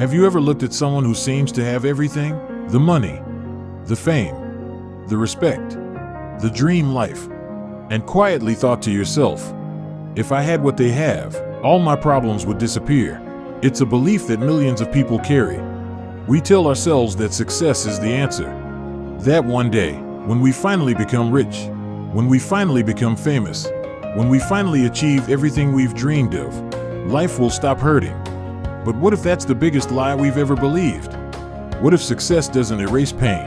Have you ever looked at someone who seems to have everything? The money, the fame, the respect, the dream life, and quietly thought to yourself, if I had what they have, all my problems would disappear. It's a belief that millions of people carry. We tell ourselves that success is the answer. That one day, when we finally become rich, when we finally become famous, when we finally achieve everything we've dreamed of, life will stop hurting. But what if that's the biggest lie we've ever believed? What if success doesn't erase pain?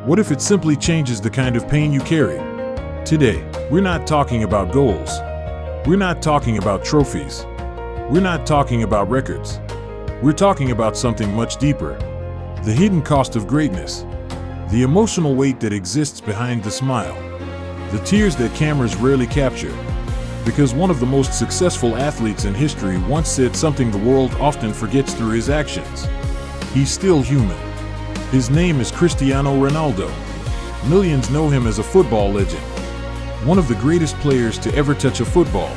What if it simply changes the kind of pain you carry? Today, we're not talking about goals. We're not talking about trophies. We're not talking about records. We're talking about something much deeper. The hidden cost of greatness. The emotional weight that exists behind the smile. The tears that cameras rarely capture. Because one of the most successful athletes in history once said something the world often forgets through his actions. He's still human. His name is Cristiano Ronaldo. Millions know him as a football legend. One of the greatest players to ever touch a football.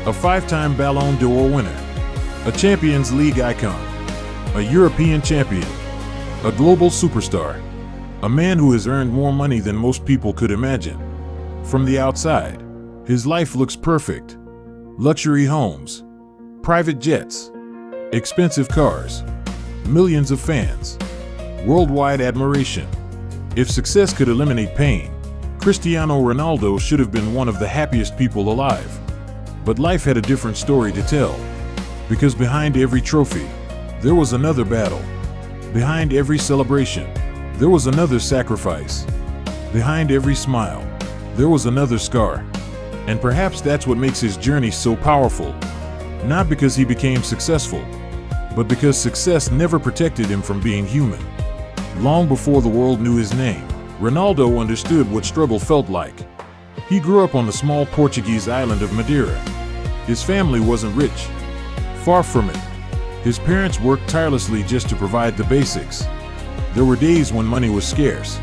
A 5-time Ballon d'Or winner. A Champions League icon. A European champion. A global superstar. A man who has earned more money than most people could imagine. From the outside, his life looks perfect. Luxury homes, private jets, expensive cars, millions of fans, worldwide admiration. If success could eliminate pain, Cristiano Ronaldo should have been one of the happiest people alive. But life had a different story to tell. Because behind every trophy, there was another battle. Behind every celebration, there was another sacrifice. Behind every smile, there was another scar. And perhaps that's what makes his journey so powerful. Not because he became successful, but because success never protected him from being human. Long before the world knew his name, Ronaldo understood what struggle felt like. He grew up on the small Portuguese island of Madeira. His family wasn't rich. Far from it. His parents worked tirelessly just to provide the basics. There were days when money was scarce.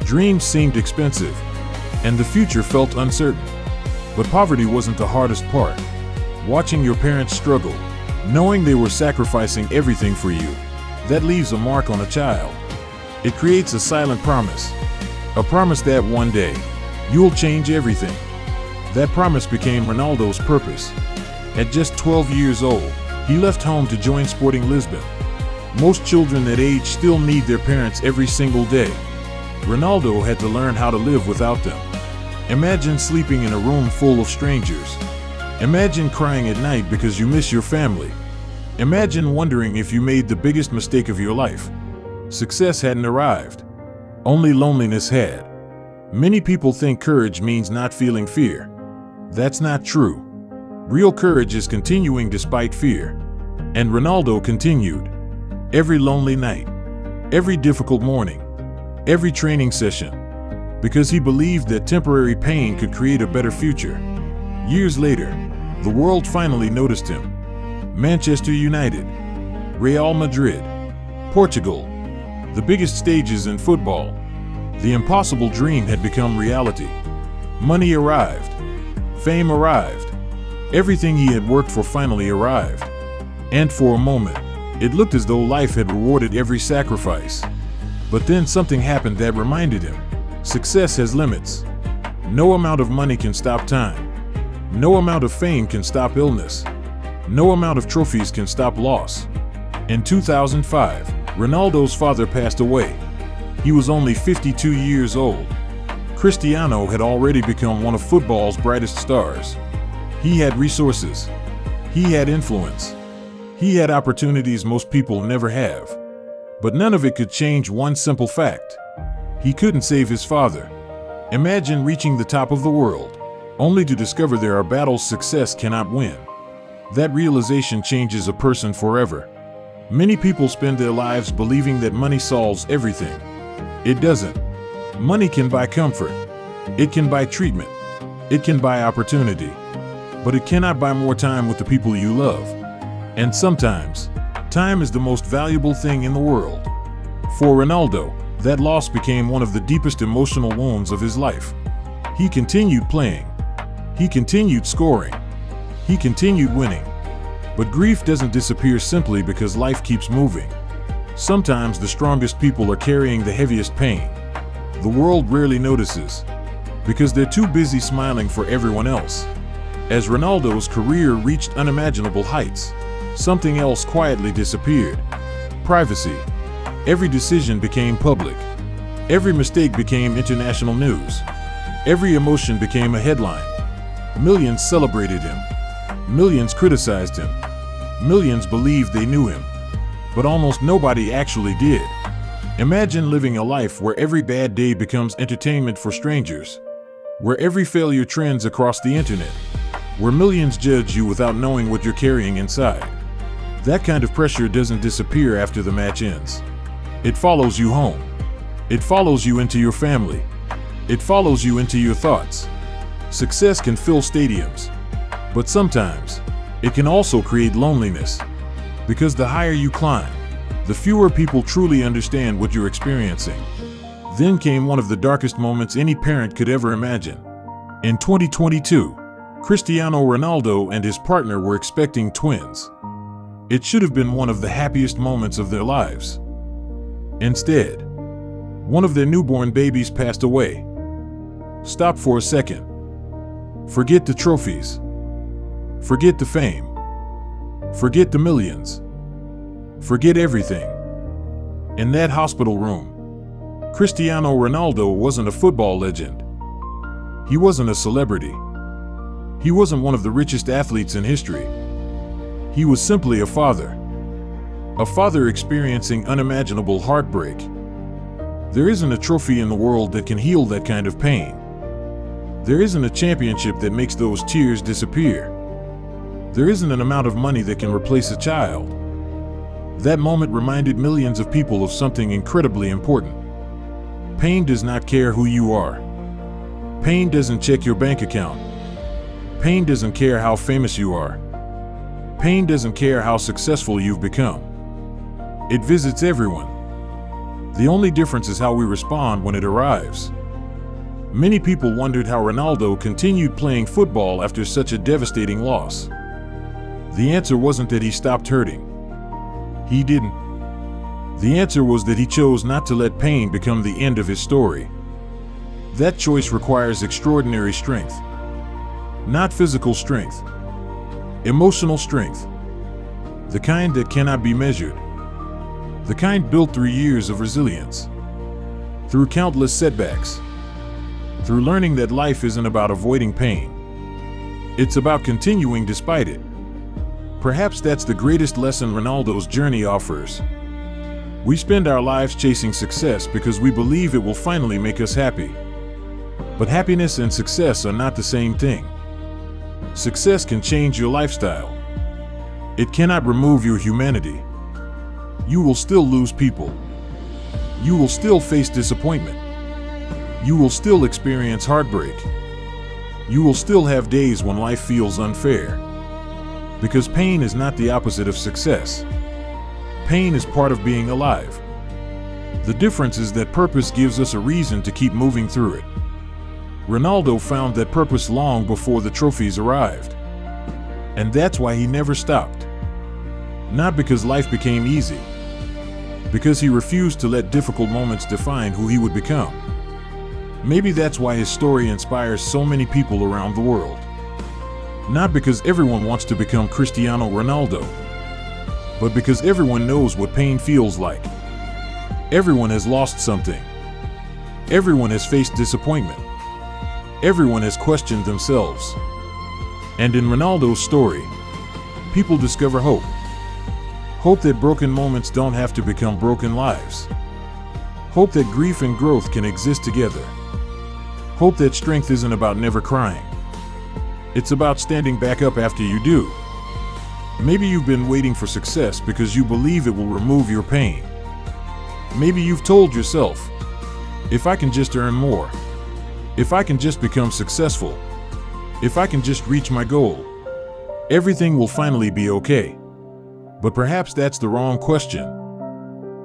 Dreams seemed expensive, and the future felt uncertain. But poverty wasn't the hardest part. Watching your parents struggle, knowing they were sacrificing everything for you, that leaves a mark on a child. It creates a silent promise. A promise that one day, you'll change everything. That promise became Ronaldo's purpose. At just 12 years old, he left home to join Sporting Lisbon. Most children that age still need their parents every single day. Ronaldo had to learn how to live without them. Imagine sleeping in a room full of strangers. Imagine crying at night because you miss your family. Imagine wondering if you made the biggest mistake of your life. Success hadn't arrived. Only loneliness had. Many people think courage means not feeling fear. That's not true. Real courage is continuing despite fear. And Ronaldo continued. Every lonely night. Every difficult morning. Every training session. Because he believed that temporary pain could create a better future. Years later, the world finally noticed him. Manchester United, Real Madrid, Portugal, the biggest stages in football. The impossible dream had become reality. Money arrived. Fame arrived. Everything he had worked for finally arrived. And for a moment, it looked as though life had rewarded every sacrifice. But then something happened that reminded him. Success has limits. No amount of money can stop time. No amount of fame can stop illness. No amount of trophies can stop loss. In 2005, Ronaldo's father passed away. He was only 52 years old. Cristiano had already become one of football's brightest stars. He had resources. He had influence. He had opportunities most people never have. But none of it could change one simple fact. He couldn't save his father. Imagine reaching the top of the world, only to discover there are battles success cannot win. That realization changes a person forever. Many people spend their lives believing that money solves everything. It doesn't. Money can buy comfort. It can buy treatment. It can buy opportunity. But it cannot buy more time with the people you love. And sometimes, time is the most valuable thing in the world. For Ronaldo, that loss became one of the deepest emotional wounds of his life. He continued playing. He continued scoring. He continued winning. But grief doesn't disappear simply because life keeps moving. Sometimes the strongest people are carrying the heaviest pain. The world rarely notices, because they're too busy smiling for everyone else. As Ronaldo's career reached unimaginable heights, something else quietly disappeared: privacy. Every decision became public. Every mistake became international news. Every emotion became a headline. Millions celebrated him. Millions criticized him. Millions believed they knew him. But almost nobody actually did. Imagine living a life where every bad day becomes entertainment for strangers, where every failure trends across the internet, where millions judge you without knowing what you're carrying inside. That kind of pressure doesn't disappear after the match ends. It follows you home. It follows you into your family. It follows you into your thoughts. Success can fill stadiums, but sometimes it can also create loneliness, because the higher you climb, the fewer people truly understand what you're experiencing. Then came one of the darkest moments any parent could ever imagine. In 2022, Cristiano Ronaldo and his partner were expecting twins. It should have been one of the happiest moments of their lives. Instead, one of their newborn babies passed away. Stop for a second. Forget the trophies. Forget the fame. Forget the millions. Forget everything. In that hospital room, Cristiano Ronaldo wasn't a football legend. He wasn't a celebrity. He wasn't one of the richest athletes in history. He was simply a father. A father experiencing unimaginable heartbreak. There isn't a trophy in the world that can heal that kind of pain. There isn't a championship that makes those tears disappear. There isn't an amount of money that can replace a child. That moment reminded millions of people of something incredibly important. Pain does not care who you are. Pain doesn't check your bank account. Pain doesn't care how famous you are. Pain doesn't care how successful you've become. It visits everyone. The only difference is how we respond when it arrives. Many people wondered how Ronaldo continued playing football after such a devastating loss. The answer wasn't that he stopped hurting. He didn't. The answer was that he chose not to let pain become the end of his story. That choice requires extraordinary strength. Not physical strength. Emotional strength. The kind that cannot be measured. The kind built through years of resilience. Through countless setbacks. Through learning that life isn't about avoiding pain. It's about continuing despite it. Perhaps that's the greatest lesson Ronaldo's journey offers. We spend our lives chasing success because we believe it will finally make us happy. But happiness and success are not the same thing. Success can change your lifestyle. It cannot remove your humanity. You will still lose people. You will still face disappointment. You will still experience heartbreak. You will still have days when life feels unfair. Because pain is not the opposite of success. Pain is part of being alive. The difference is that purpose gives us a reason to keep moving through it. Ronaldo found that purpose long before the trophies arrived. And that's why he never stopped. Not because life became easy. Because he refused to let difficult moments define who he would become. Maybe that's why his story inspires so many people around the world. Not because everyone wants to become Cristiano Ronaldo, but because everyone knows what pain feels like. Everyone has lost something. Everyone has faced disappointment. Everyone has questioned themselves. And in Ronaldo's story, people discover hope. Hope that broken moments don't have to become broken lives. Hope that grief and growth can exist together. Hope that strength isn't about never crying. It's about standing back up after you do. Maybe you've been waiting for success because you believe it will remove your pain. Maybe you've told yourself, if I can just earn more, if I can just become successful, if I can just reach my goal, everything will finally be okay. But perhaps that's the wrong question.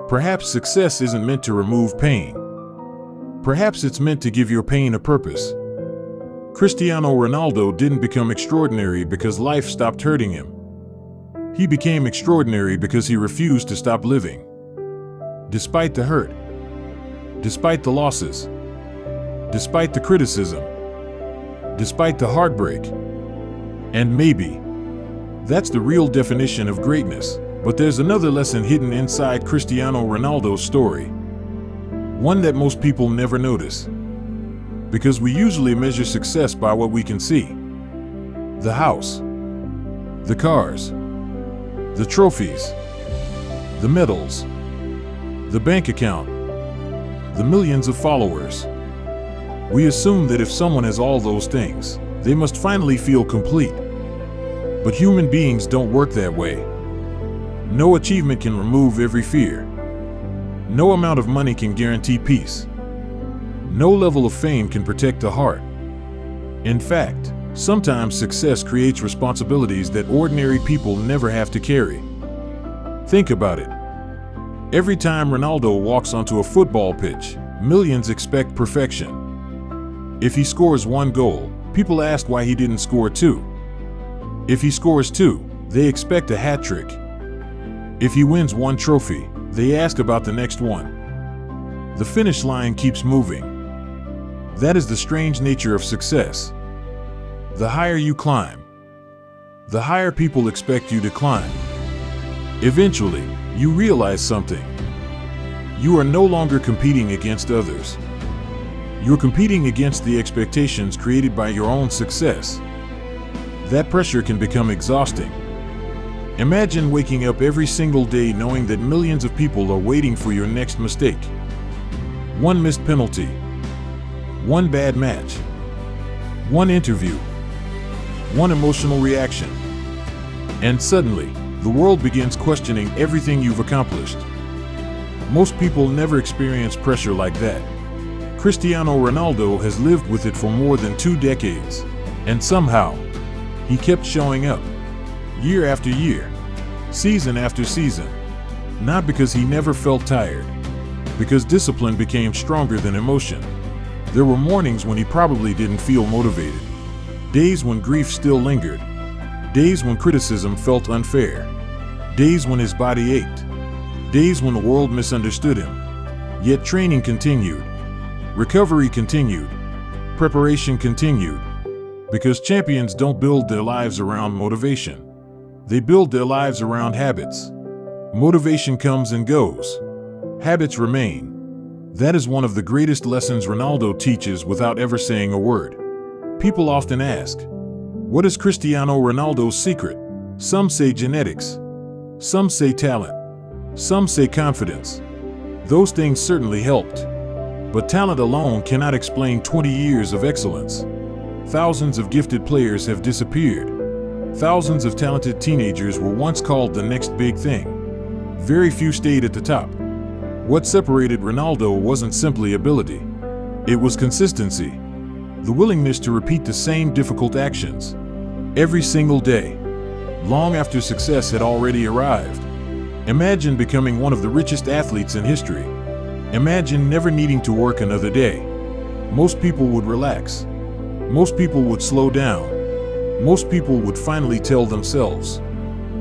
Perhaps success isn't meant to remove pain. Perhaps it's meant to give your pain a purpose. Cristiano Ronaldo didn't become extraordinary because life stopped hurting him. He became extraordinary because he refused to stop living. Despite the hurt, despite the losses, despite the criticism, despite the heartbreak. And maybe that's the real definition of greatness. But there's another lesson hidden inside Cristiano Ronaldo's story. One that most people never notice. Because we usually measure success by what we can see. The house, the cars, the trophies, the medals, the bank account, the millions of followers. We assume that if someone has all those things, they must finally feel complete. But human beings don't work that way. No achievement can remove every fear. No amount of money can guarantee peace. No level of fame can protect the heart. In fact, sometimes success creates responsibilities that ordinary people never have to carry. Think about it. Every time Ronaldo walks onto a football pitch, millions expect perfection. If he scores one goal, people ask why he didn't score two. If he scores two, they expect a hat trick. If he wins one trophy, they ask about the next one. The finish line keeps moving. That is the strange nature of success. The higher you climb, the higher people expect you to climb. Eventually, you realize something. You are no longer competing against others. You're competing against the expectations created by your own success. That pressure can become exhausting. Imagine waking up every single day knowing that millions of people are waiting for your next mistake. One missed penalty, one bad match, one interview, one emotional reaction. And suddenly, the world begins questioning everything you've accomplished. Most people never experience pressure like that. Cristiano Ronaldo has lived with it for more than 2 decades. And somehow, he kept showing up. Year after year, season after season. Not because he never felt tired. Because discipline became stronger than emotion. There were mornings when he probably didn't feel motivated. Days when grief still lingered. Days when criticism felt unfair. Days when his body ached. Days when the world misunderstood him. Yet training continued. Recovery continued. Preparation continued. Because champions don't build their lives around motivation. They build their lives around habits. Motivation comes and goes. Habits remain. That is one of the greatest lessons Ronaldo teaches without ever saying a word. People often ask, what is Cristiano Ronaldo's secret? Some say genetics. Some say talent. Some say confidence. Those things certainly helped. But talent alone cannot explain 20 years of excellence. Thousands of gifted players have disappeared. Thousands of talented teenagers were once called the next big thing. Very few stayed at the top. What separated Ronaldo wasn't simply ability. It was consistency. The willingness to repeat the same difficult actions. Every single day. Long after success had already arrived. Imagine becoming one of the richest athletes in history. Imagine never needing to work another day. Most people would relax. Most people would slow down. Most people would finally tell themselves,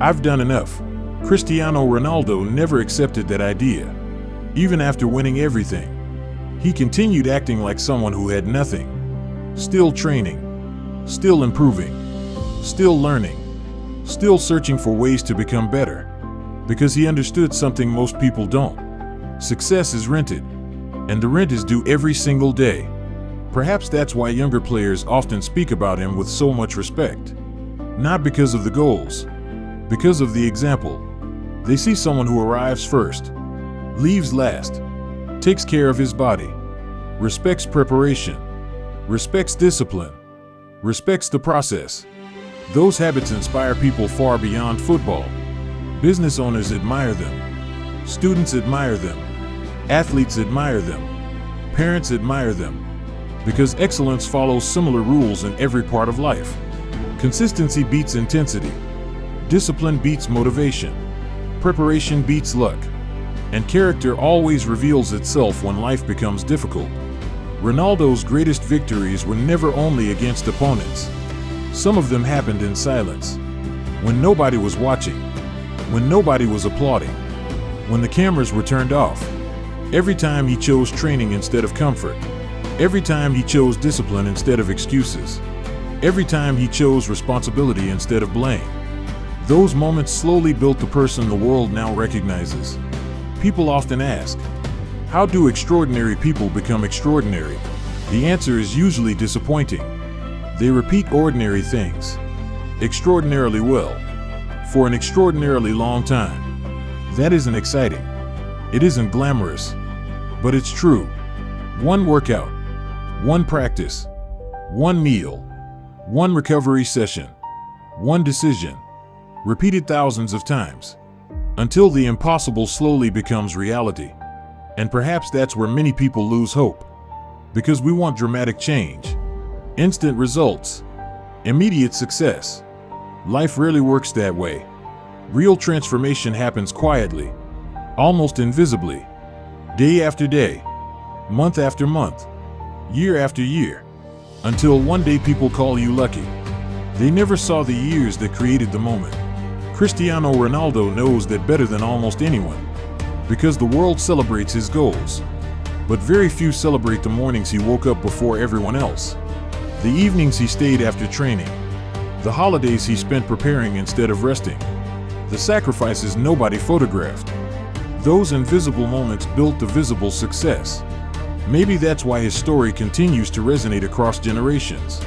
I've done enough. Cristiano Ronaldo never accepted that idea. Even after winning everything, he continued acting like someone who had nothing. Still training, still improving, still learning, still searching for ways to become better. Because he understood something most people don't. Success is rented, and the rent is due every single day. Perhaps that's why younger players often speak about him with so much respect. Not because of the goals, because of the example. They see someone who arrives first, leaves last, takes care of his body, respects preparation, respects discipline, respects the process. Those habits inspire people far beyond football. Business owners admire them. Students admire them. Athletes admire them. Parents admire them. Because excellence follows similar rules in every part of life. Consistency beats intensity. Discipline beats motivation. Preparation beats luck. And character always reveals itself when life becomes difficult. Ronaldo's greatest victories were never only against opponents. Some of them happened in silence. When nobody was watching. when nobody was applauding, when the cameras were turned off. Every time he chose training instead of comfort. Every time he chose discipline instead of excuses. Every time he chose responsibility instead of blame. Those moments slowly built the person the world now recognizes. People often ask, how do extraordinary people become extraordinary? The answer is usually disappointing. They repeat ordinary things extraordinarily well for an extraordinarily long time. That isn't exciting. It isn't glamorous, but it's true. One workout, one practice, one meal, one recovery session, one decision, repeated thousands of times, until the impossible slowly becomes reality. And perhaps that's where many people lose hope. Because we want dramatic change, instant results, immediate success. Life rarely works that way. Real transformation happens quietly, almost invisibly, day after day, month after month, year after year, until one day people call you lucky. They never saw the years that created the moment. Cristiano Ronaldo knows that better than almost anyone, because the world celebrates his goals. But very few celebrate the mornings he woke up before everyone else, the evenings he stayed after training, the holidays he spent preparing instead of resting, the sacrifices nobody photographed. Those invisible moments built the visible success. Maybe that's why his story continues to resonate across generations.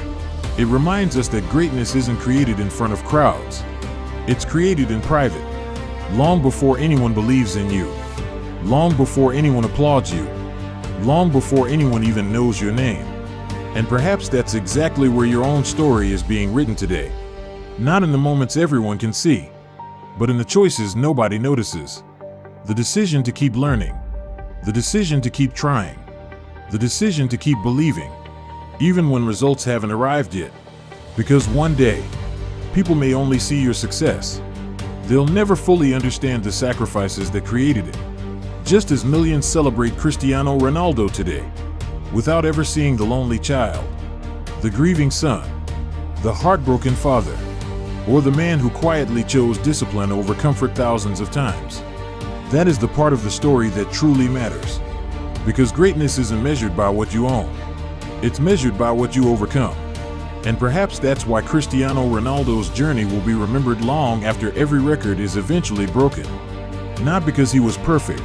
It reminds us that greatness isn't created in front of crowds. It's created in private, long before anyone believes in you, long before anyone applauds you, long before anyone even knows your name. And perhaps that's exactly where your own story is being written today. Not in the moments everyone can see, but in the choices nobody notices. The decision to keep learning, the decision to keep trying, the decision to keep believing, even when results haven't arrived yet. Because one day, people may only see your success. They'll never fully understand the sacrifices that created it. Just as millions celebrate Cristiano Ronaldo today, without ever seeing the lonely child, the grieving son, the heartbroken father, or the man who quietly chose discipline over comfort thousands of times. That is the part of the story that truly matters. Because greatness isn't measured by what you own. It's measured by what you overcome. And perhaps that's why Cristiano Ronaldo's journey will be remembered long after every record is eventually broken. Not because he was perfect,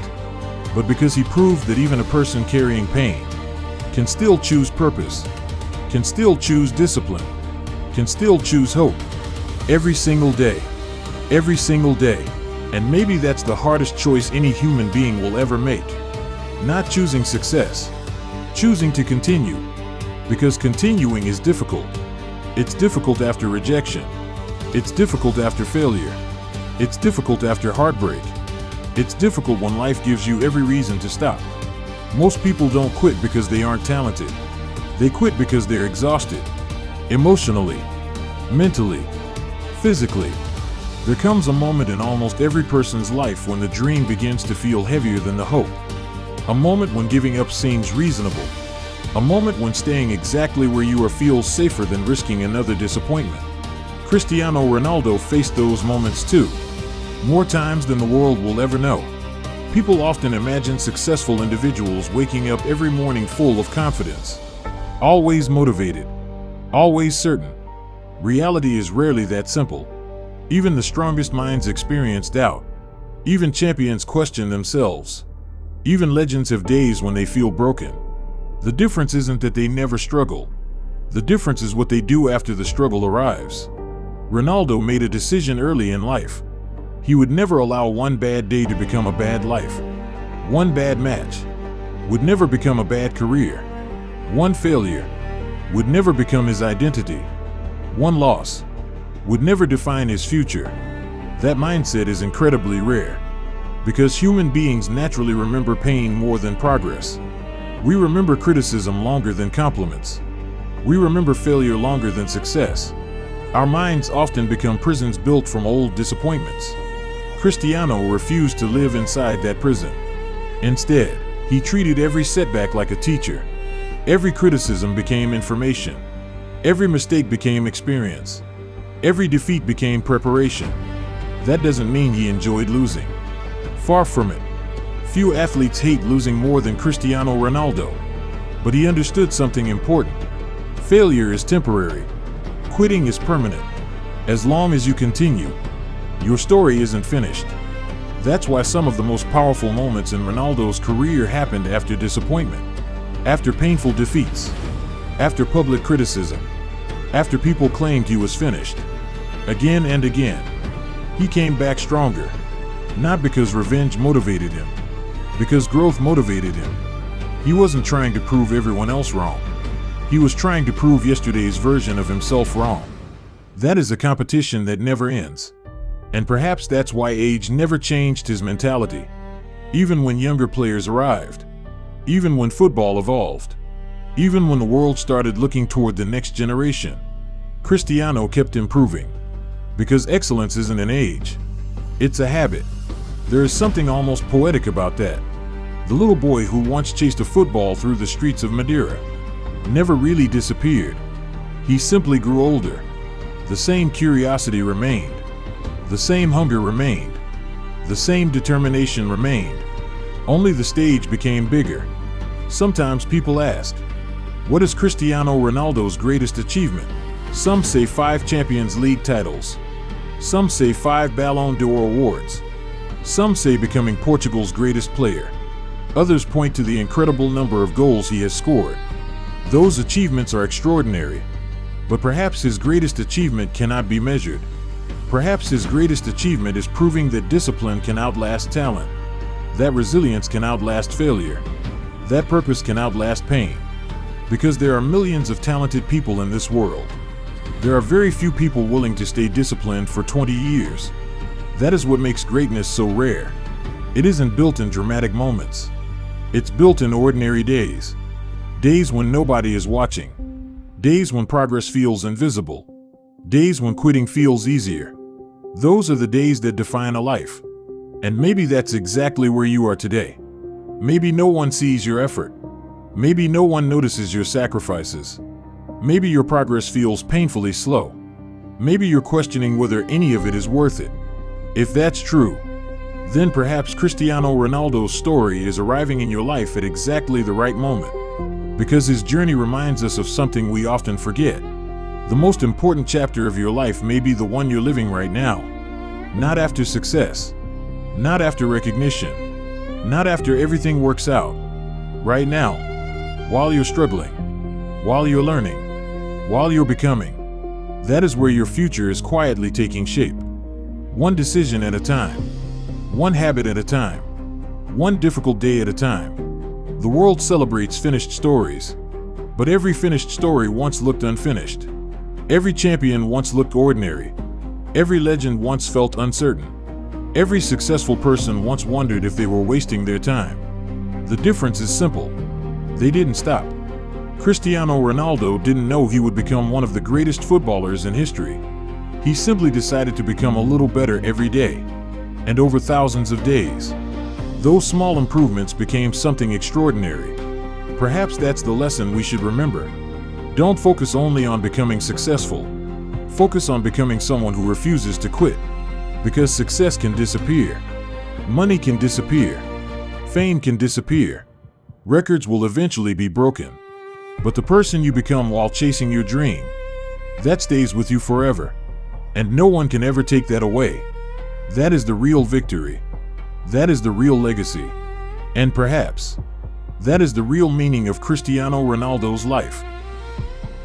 but because he proved that even a person carrying pain can still choose purpose, can still choose discipline, can still choose hope. Every single day. Every single day. And maybe that's the hardest choice any human being will ever make. Not choosing success, choosing to continue. Because continuing is difficult. It's difficult after rejection. It's difficult after failure. It's difficult after heartbreak. It's difficult when life gives you every reason to stop. Most people don't quit because they aren't talented. They quit because they're exhausted. Emotionally, mentally, physically. There comes a moment in almost every person's life when the dream begins to feel heavier than the hope. A moment when giving up seems reasonable. A moment when staying exactly where you are feels safer than risking another disappointment. Cristiano Ronaldo faced those moments too, more times than the world will ever know. People often imagine successful individuals waking up every morning full of confidence, always motivated, always certain. Reality is rarely that simple. Even the strongest minds experience doubt. Even champions question themselves. Even legends have days when they feel broken. The difference isn't that they never struggle. The difference is what they do after the struggle arrives. Ronaldo made a decision early in life. He would never allow one bad day to become a bad life. One bad match would never become a bad career. One failure would never become his identity. One loss would never define his future. That mindset is incredibly rare, because human beings naturally remember pain more than progress. We remember criticism longer than compliments. We remember failure longer than success. Our minds often become prisons built from old disappointments. Cristiano refused to live inside that prison. Instead, he treated every setback like a teacher. Every criticism became information. Every mistake became experience. Every defeat became preparation. That doesn't mean he enjoyed losing. Far from it. Few athletes hate losing more than Cristiano Ronaldo. But he understood something important. Failure is temporary. Quitting is permanent. As long as you continue, your story isn't finished. That's why some of the most powerful moments in Ronaldo's career happened after disappointment, after painful defeats, after public criticism, after people claimed he was finished. Again and again, he came back stronger, not because revenge motivated him, because growth motivated him. He wasn't trying to prove everyone else wrong. He was trying to prove yesterday's version of himself wrong. That is a competition that never ends. And perhaps that's why age never changed his mentality. Even when younger players arrived, even when football evolved, even when the world started looking toward the next generation, Cristiano kept improving. Because excellence isn't an age, it's a habit. There is something almost poetic about that. The little boy who once chased a football through the streets of Madeira never really disappeared. He simply grew older. The same curiosity remained. The same hunger remained. The same determination remained. Only the stage became bigger. Sometimes people ask, what is Cristiano Ronaldo's greatest achievement? Some say 5 Champions League titles. Some say 5 Ballon d'Or awards. Some say becoming Portugal's greatest player. Others point to the incredible number of goals he has scored. Those achievements are extraordinary. But perhaps his greatest achievement cannot be measured. Perhaps his greatest achievement is proving that discipline can outlast talent, that resilience can outlast failure, that purpose can outlast pain. Because there are millions of talented people in this world, there are very few people willing to stay disciplined for 20 years. That is what makes greatness so rare. It isn't built in dramatic moments. It's built in ordinary days. Days when nobody is watching. Days when progress feels invisible. Days when quitting feels easier. Those are the days that define a life. And maybe that's exactly where you are today. Maybe no one sees your effort. Maybe no one notices your sacrifices. Maybe your progress feels painfully slow. Maybe you're questioning whether any of it is worth it. If that's true, then perhaps Cristiano Ronaldo's story is arriving in your life at exactly the right moment. Because his journey reminds us of something we often forget. The most important chapter of your life may be the one you're living right now. Not after success. Not after recognition. Not after everything works out. Right now. While you're struggling. While you're learning. While you're becoming. That is where your future is quietly taking shape. One decision at a time. One habit at a time. One difficult day at a time. The world celebrates finished stories. But every finished story once looked unfinished. Every champion once looked ordinary. Every legend once felt uncertain. Every successful person once wondered if they were wasting their time. The difference is simple. They didn't stop. Cristiano Ronaldo didn't know he would become one of the greatest footballers in history. He simply decided to become a little better every day. And over thousands of days. Those small improvements became something extraordinary. Perhaps that's the lesson we should remember. Don't focus only on becoming successful. Focus on becoming someone who refuses to quit. Because success can disappear. Money can disappear. Fame can disappear. Records will eventually be broken. But the person you become while chasing your dream, that stays with you forever. And no one can ever take that away. That is the real victory. That is the real legacy. And perhaps, that is the real meaning of Cristiano Ronaldo's life.